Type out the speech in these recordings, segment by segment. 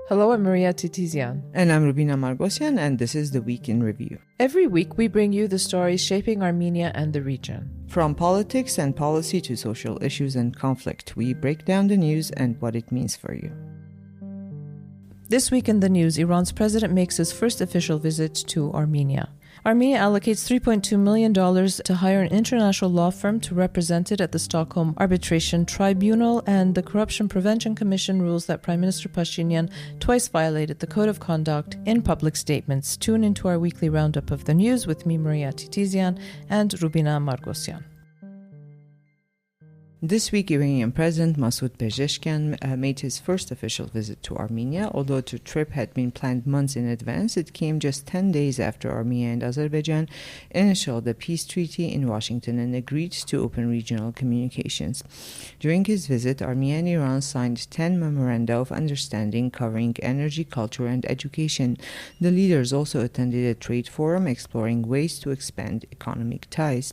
Hello, I'm Maria Titizian. And I'm Rubina Margosian, and this is the Week in Review. Every week, we bring you the stories shaping Armenia and the region. From politics and policy to social issues and conflict, we break down the news and what it means for you. This week in the news, Iran's president makes his first official visit to Armenia. Armenia allocates $3.2 million to hire an international law firm to represent it at the Stockholm Arbitration Tribunal, and the Corruption Prevention Commission rules that Prime Minister Pashinyan twice violated the code of conduct in public statements. Tune into our weekly roundup of the news with me, Maria Titizian, and Rubina Margosian. This week, Iranian President Masoud Pezeshkian made his first official visit to Armenia. Although the trip had been planned months in advance, it came just 10 days after Armenia and Azerbaijan initialed the peace treaty in Washington and agreed to open regional communications. During his visit, Armenia and Iran signed 10 memoranda of understanding covering energy, culture, and education. The leaders also attended a trade forum exploring ways to expand economic ties.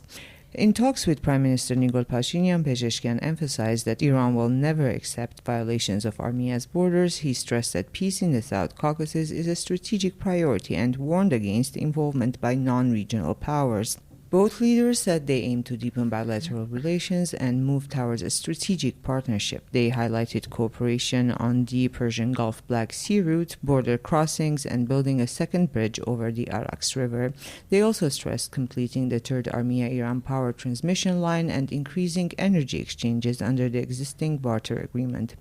In talks with Prime Minister Nikol Pashinyan, Pezeshkian emphasized that Iran will never accept violations of Armenia's borders. He stressed that peace in the South Caucasus is a strategic priority and warned against involvement by non-regional powers. Both leaders said they aim to deepen bilateral relations and move towards a strategic partnership. They highlighted cooperation on the Persian Gulf Black Sea route, border crossings, and building a second bridge over the Arax River. They also stressed completing the third Armenia-Iran power transmission line and increasing energy exchanges under the existing barter agreement.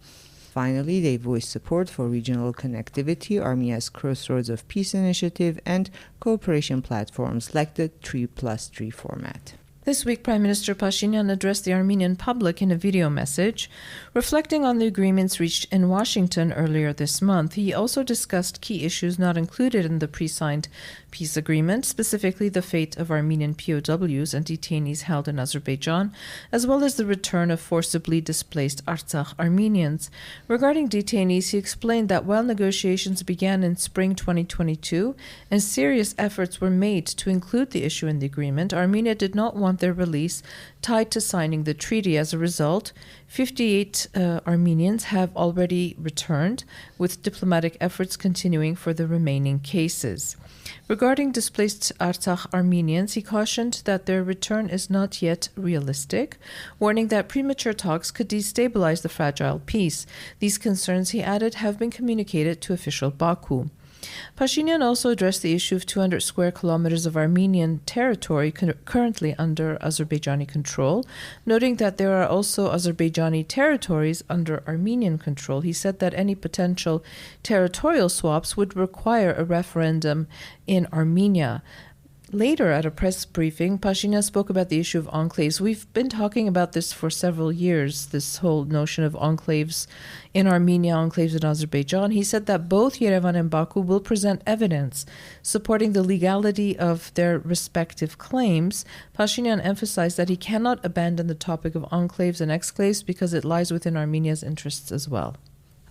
Finally, they voiced support for regional connectivity, Armenia's Crossroads of Peace initiative, and cooperation platforms like the 3+3 format. This week, Prime Minister Pashinyan addressed the Armenian public in a video message, reflecting on the agreements reached in Washington earlier this month. He also discussed key issues not included in the pre-signed peace agreement, specifically the fate of Armenian POWs and detainees held in Azerbaijan, as well as the return of forcibly displaced Artsakh Armenians. Regarding detainees, he explained that while negotiations began in spring 2022 and serious efforts were made to include the issue in the agreement, Armenia did not want their release tied to signing the treaty. As a result, 58 Armenians have already returned, with diplomatic efforts continuing for the remaining cases. Regarding displaced Artsakh Armenians, he cautioned that their return is not yet realistic, warning that premature talks could destabilize the fragile peace. These concerns, he added, have been communicated to official Baku. Pashinyan also addressed the issue of 200 square kilometers of Armenian territory currently under Azerbaijani control, noting that there are also Azerbaijani territories under Armenian control. He said that any potential territorial swaps would require a referendum in Armenia. Later, at a press briefing, Pashinyan spoke about the issue of enclaves. We've been talking about this for several years, this whole notion of enclaves in Armenia, enclaves in Azerbaijan. He said that both Yerevan and Baku will present evidence supporting the legality of their respective claims. Pashinyan emphasized that he cannot abandon the topic of enclaves and exclaves because it lies within Armenia's interests as well.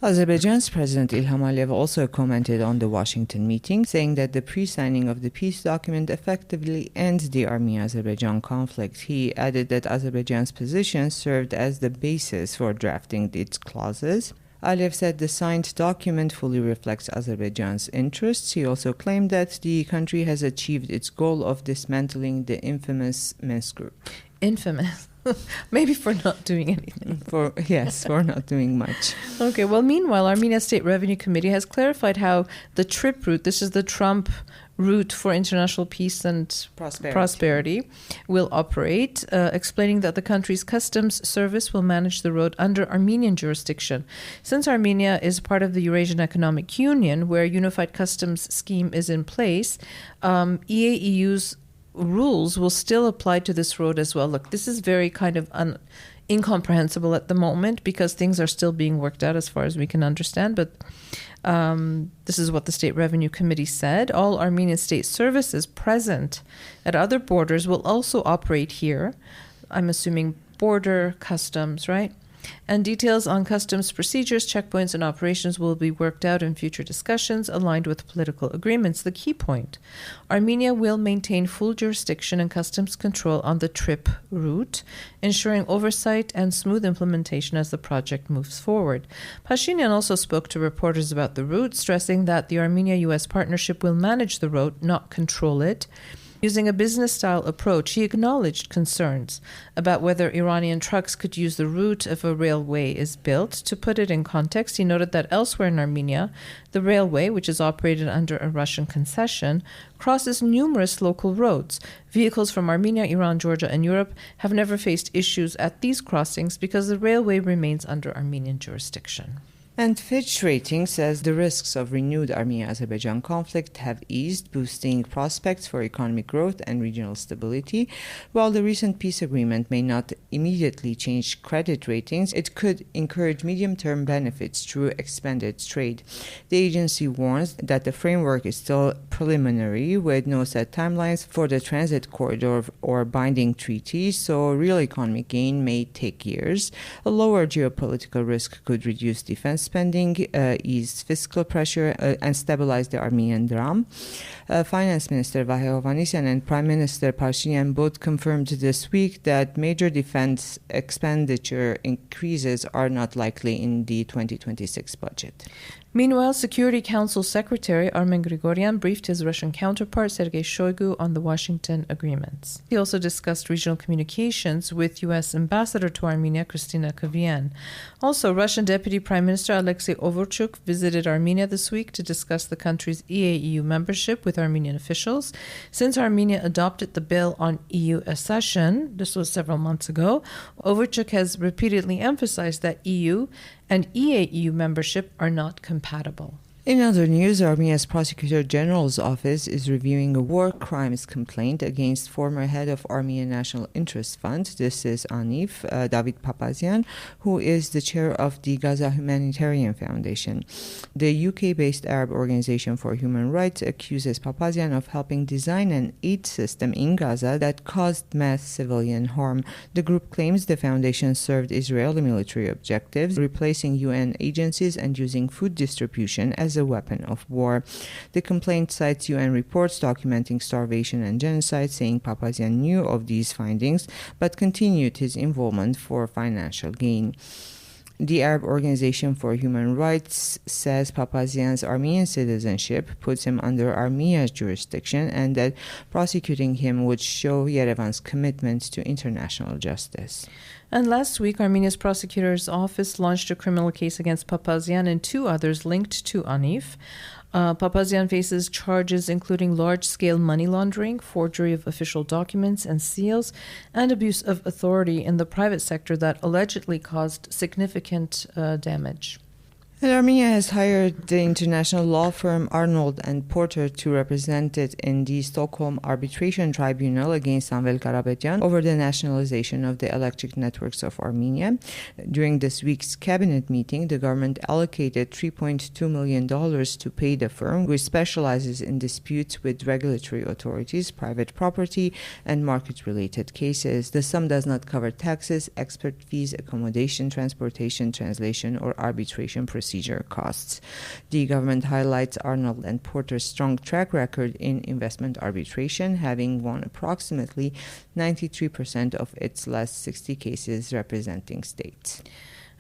Azerbaijan's President Ilham Aliyev also commented on the Washington meeting, saying that the pre-signing of the peace document effectively ends the Armenia-Azerbaijan conflict. He added that Azerbaijan's position served as the basis for drafting its clauses. Aliyev said the signed document fully reflects Azerbaijan's interests. He also claimed that the country has achieved its goal of dismantling the infamous Minsk group. Infamous. Maybe for not doing anything. For not doing much. Okay, well, meanwhile, Armenia's State Revenue Committee has clarified how the TRIP route, this is the Trump route for international peace and prosperity, will operate, explaining that the country's customs service will manage the road under Armenian jurisdiction. Since Armenia is part of the Eurasian Economic Union, where a unified customs scheme is in place, EAEU's rules will still apply to this road as well. Look, this is very kind of incomprehensible at the moment because things are still being worked out as far as we can understand, but this is what the State Revenue Committee said. All Armenian state services present at other borders will also operate here. I'm assuming border, customs, right? And details on customs procedures, checkpoints, and operations will be worked out in future discussions aligned with political agreements. The key point: Armenia will maintain full jurisdiction and customs control on the trip route, ensuring oversight and smooth implementation as the project moves forward. Pashinyan also spoke to reporters about the route, stressing that the Armenia-U.S. partnership will manage the route, not control it. Using a business-style approach, he acknowledged concerns about whether Iranian trucks could use the route if a railway is built. To put it in context, he noted that elsewhere in Armenia, the railway, which is operated under a Russian concession, crosses numerous local roads. Vehicles from Armenia, Iran, Georgia, and Europe have never faced issues at these crossings because the railway remains under Armenian jurisdiction. And Fitch Ratings says the risks of renewed Armenia-Azerbaijan conflict have eased, boosting prospects for economic growth and regional stability. While the recent peace agreement may not immediately change credit ratings, it could encourage medium-term benefits through expanded trade. The agency warns that the framework is still preliminary, with no set timelines for the transit corridor or binding treaties, so real economic gain may take years. A lower geopolitical risk could reduce defense spending, ease fiscal pressure, and stabilize the Armenian dram. Finance Minister Vahe Hovhannisyan and Prime Minister Pashinyan both confirmed this week that major defense expenditure increases are not likely in the 2026 budget. Meanwhile, Security Council Secretary Armen Grigoryan briefed his Russian counterpart Sergei Shoigu on the Washington agreements. He also discussed regional communications with U.S. Ambassador to Armenia Kristina Kavyan. Also, Russian Deputy Prime Minister Alexei Overchuk visited Armenia this week to discuss the country's EAEU membership with Armenian officials. Since Armenia adopted the bill on EU accession, this was several months ago, Overchuk has repeatedly emphasized that EU and EAEU membership are not compatible. In other news, Armenia's Prosecutor General's office is reviewing a war crimes complaint against former head of Armenian National Interest Fund. This is ANIF, David Papazian, who is the chair of the Gaza Humanitarian Foundation. The UK-based Arab Organization for Human Rights accuses Papazian of helping design an aid system in Gaza that caused mass civilian harm. The group claims the foundation served Israeli military objectives, replacing UN agencies and using food distribution as a weapon of war. The complaint cites UN reports documenting starvation and genocide, saying Papazian knew of these findings but continued his involvement for financial gain. The Arab Organization for Human Rights says Papazian's Armenian citizenship puts him under Armenia's jurisdiction and that prosecuting him would show Yerevan's commitment to international justice. And last week, Armenia's prosecutor's office launched a criminal case against Papazian and two others linked to ANIF. Papazian faces charges including large-scale money laundering, forgery of official documents and seals, and abuse of authority in the private sector that allegedly caused significant damage. And Armenia has hired the international law firm Arnold & Porter to represent it in the Stockholm Arbitration Tribunal against Samvel Karapetyan over the nationalization of the electric networks of Armenia. During this week's cabinet meeting, the government allocated $3.2 million to pay the firm, which specializes in disputes with regulatory authorities, private property, and market-related cases. The sum does not cover taxes, expert fees, accommodation, transportation, translation, or arbitration procedure costs. The government highlights Arnold & Porter's strong track record in investment arbitration, having won approximately 93% of its last 60 cases representing states.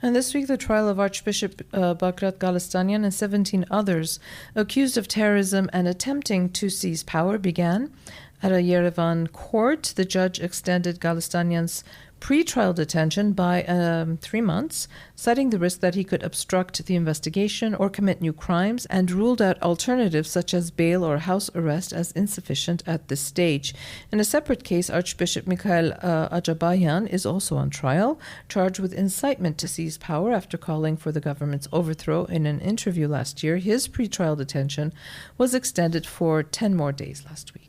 And this week, the trial of Archbishop Bagrat Galistanian and 17 others accused of terrorism and attempting to seize power began. At a Yerevan court, the judge extended Galistanian's pre-trial detention by 3 months, citing the risk that he could obstruct the investigation or commit new crimes, and ruled out alternatives such as bail or house arrest as insufficient at this stage. In a separate case, Archbishop Armenia-Azerbaijan is also on trial, charged with incitement to seize power after calling for the government's overthrow. In an interview last year, his pre-trial detention was extended for 10 more days last week.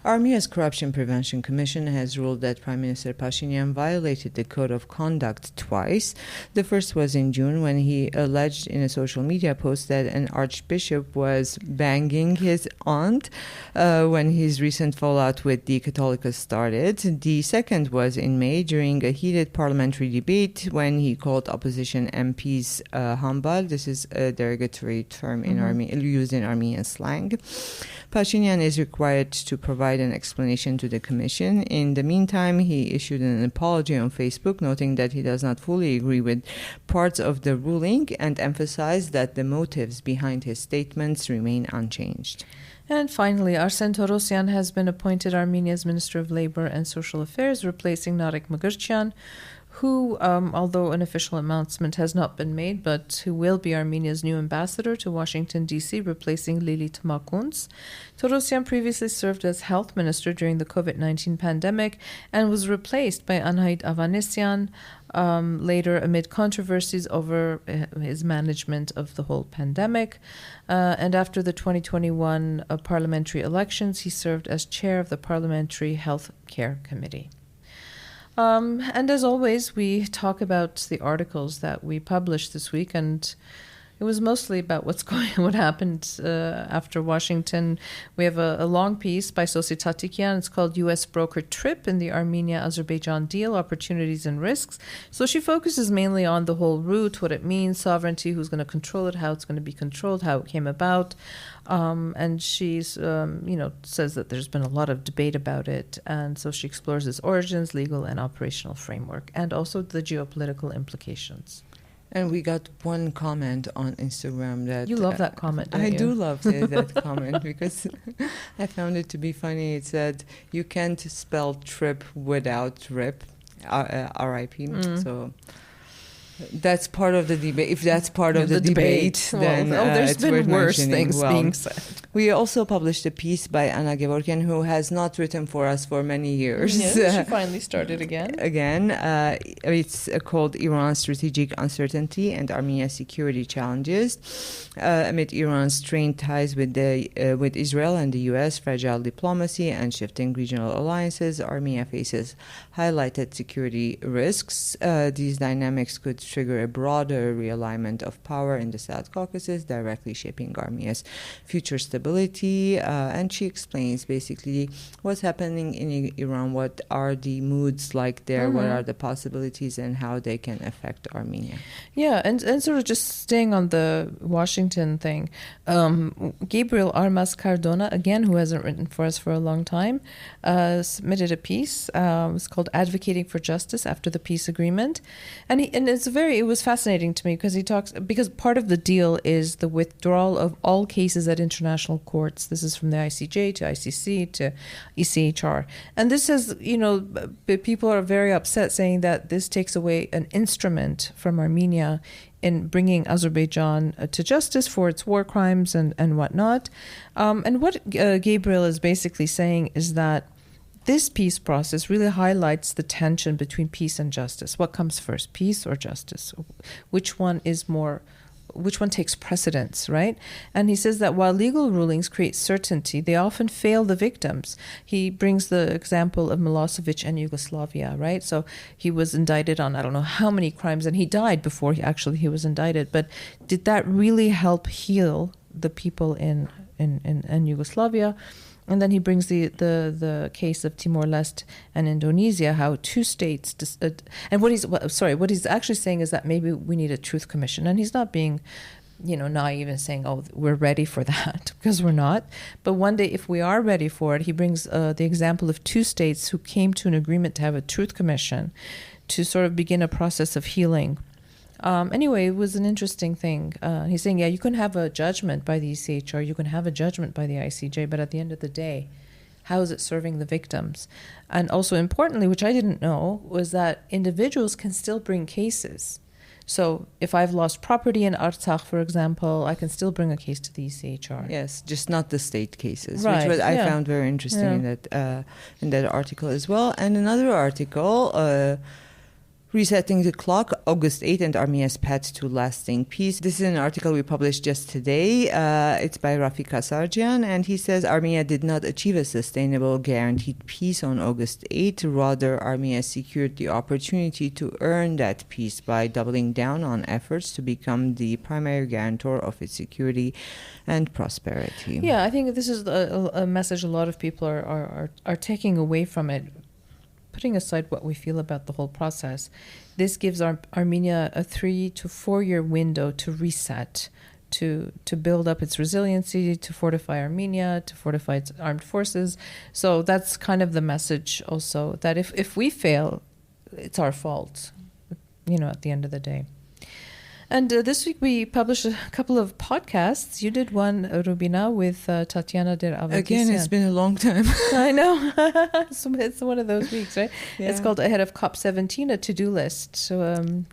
Armenia's Corruption Prevention Commission has ruled that Prime Minister Pashinyan violated the code of conduct twice. The first was in June when he alleged in a social media post that an archbishop was banging his aunt when his recent fallout with the Catholicos started. The second was in May during a heated parliamentary debate when he called opposition MPs hambal. This is a derogatory term in used in Armenian slang. Pashinyan is required to provide an explanation to the commission. In the meantime, he issued an apology on Facebook, noting that he does not fully agree with parts of the ruling and emphasized that the motives behind his statements remain unchanged. And finally, Arsen Torosyan has been appointed Armenia's Minister of Labor and Social Affairs, replacing Narek Mgurchyan, who, although an official announcement has not been made, but who will be Armenia's new ambassador to Washington, D.C., replacing Lili Tmakuns. Torosyan previously served as health minister during the COVID-19 pandemic and was replaced by Anahit Avanesyan later amid controversies over his management of the whole pandemic. And after the 2021 parliamentary elections, he served as chair of the Parliamentary Health Care Committee. And as always, we talk about the articles that we published this week, and it was mostly about what happened after Washington. We have a long piece by Sosi Tatikian. It's called U.S. Brokered Trip in the Armenia-Azerbaijan Deal, Opportunities and Risks. So she focuses mainly on the whole route, what it means, sovereignty, who's going to control it, how it's going to be controlled, how it came about. And she's, says that there's been a lot of debate about it. And so she explores its origins, legal and operational framework, and also the geopolitical implications. And we got one comment on Instagram that... You love that comment, don't you? I do love that comment because I found it to be funny. It said, you can't spell trip without rip, R-I-P. So... that's part of the debate. If that's part of the debate, then there's it's been worth worse mentioning. things being said. We also published a piece by Anna Gevorkian, who has not written for us for many years. Yes, she finally started again. It's called Iran's Strategic Uncertainty and Armenia's Security Challenges. Amid Iran's strained ties with Israel and the U.S., fragile diplomacy and shifting regional alliances, Armenia faces highlighted security risks. These dynamics could trigger a broader realignment of power in the South Caucasus, directly shaping Armenia's future stability. And she explains basically what's happening in Iran, what are the moods like there, what are the possibilities, and how they can affect Armenia. Yeah, and sort of just staying on the Washington thing, Gabriel Armas Cardona, again, who hasn't written for us for a long time, submitted a piece. It's called Advocating for Justice After the Peace Agreement. And it was fascinating to me because part of the deal is the withdrawal of all cases at international courts. This is from the ICJ to ICC to ECHR. And this has, people are very upset saying that this takes away an instrument from Armenia in bringing Azerbaijan to justice for its war crimes and whatnot. And what Gabriel is basically saying is that this peace process really highlights the tension between peace and justice. What comes first, peace or justice? Which one takes precedence, right? And he says that while legal rulings create certainty, they often fail the victims. He brings the example of Milosevic and Yugoslavia, right? So he was indicted on I don't know how many crimes, and he died before he was indicted. But did that really help heal the people in Yugoslavia? And then he brings the case of Timor-Leste and Indonesia, how two states, and what he's actually saying is that maybe we need a truth commission. And he's not being, naive and saying, oh, we're ready for that, because we're not. But one day, if we are ready for it, he brings the example of two states who came to an agreement to have a truth commission to sort of begin a process of healing. Anyway, it was an interesting thing. He's saying, you can have a judgment by the ECHR, you can have a judgment by the ICJ, but at the end of the day, how is it serving the victims? And also importantly, which I didn't know, was that individuals can still bring cases. So if I've lost property in Artsakh, for example, I can still bring a case to the ECHR. Yes, just not the state cases, right, which I found very interesting in that article as well. And another article Resetting the Clock, August 8 and Armenia's Path to Lasting Peace. This is an article we published just today. It's by Rafik Kasarjian, and he says Armenia did not achieve a sustainable, guaranteed peace on August 8. Rather, Armenia secured the opportunity to earn that peace by doubling down on efforts to become the primary guarantor of its security and prosperity. Yeah, I think this is a message a lot of people are taking away from it. Putting aside what we feel about the whole process, this gives Armenia a 3 to 4 year window to reset, to build up its resiliency, to fortify Armenia, to fortify its armed forces. So that's kind of the message also, that if we fail, it's our fault, at the end of the day. And this week we published a couple of podcasts. You did one, Rubina, with Tatiana Der-Avakisyan. Again, it's been a long time. I know. So it's one of those weeks, right? Yeah. It's called Ahead of COP17, a to-do list. So,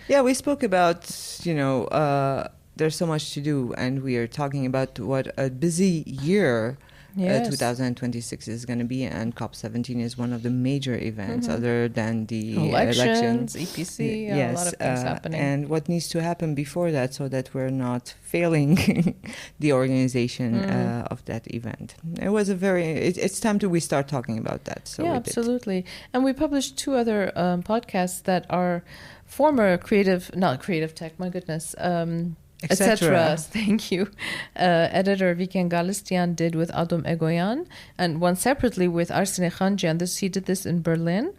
we spoke about, there's so much to do, and we are talking about what a busy year 2026 is going to be, and COP17 is one of the major events other than the elections, EPC, a lot of things happening. And what needs to happen before that so that we're not failing the organization of that event. It was it's time we start talking about that. So absolutely. And we published 2 other podcasts that are former not creative tech, my goodness, etc. Thank you. Editor Viken Galistian did with Adom Egoyan, and one separately with Arsene Khanjian. He did this in Berlin,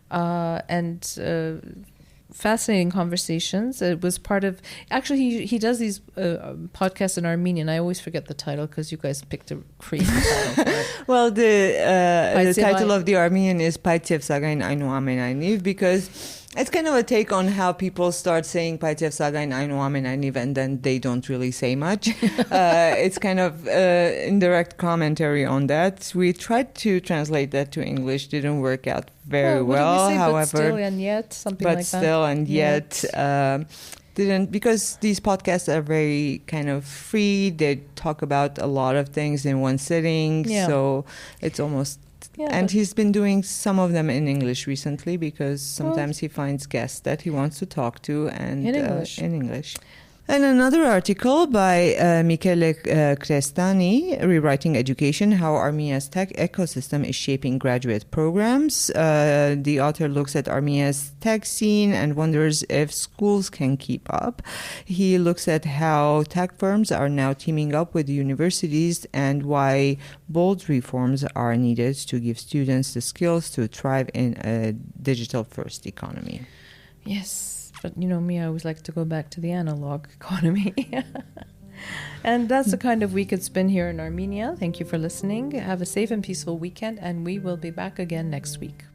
and fascinating conversations. It was part of. Actually, he does these podcasts in Armenian. I always forget the title because you guys picked a crazy title for it. Well, the title of the Armenian is Paityev Sagain Ainu Amenayniv, because it's kind of a take on how people start saying Paityev Sagain Ainu Amenayniv and then they don't really say much. It's kind of indirect commentary on that. We tried to translate that to English, didn't work out very well. However, but still and yet, something like that. But still and yet, didn't, because these podcasts are very kind of free. They talk about a lot of things in one sitting, so it's almost. Yeah, and he's been doing some of them in English recently, because sometimes he finds guests that he wants to talk to and in English. And another article by Michele Crestani, Rewriting Education, How Armenia's Tech Ecosystem is Shaping Graduate Programs. The author looks at Armenia's tech scene and wonders if schools can keep up. He looks at how tech firms are now teaming up with universities and why bold reforms are needed to give students the skills to thrive in a digital-first economy. Yes. But me, I always like to go back to the analog economy. And that's the kind of week it's been here in Armenia. Thank you for listening. Have a safe and peaceful weekend, and we will be back again next week.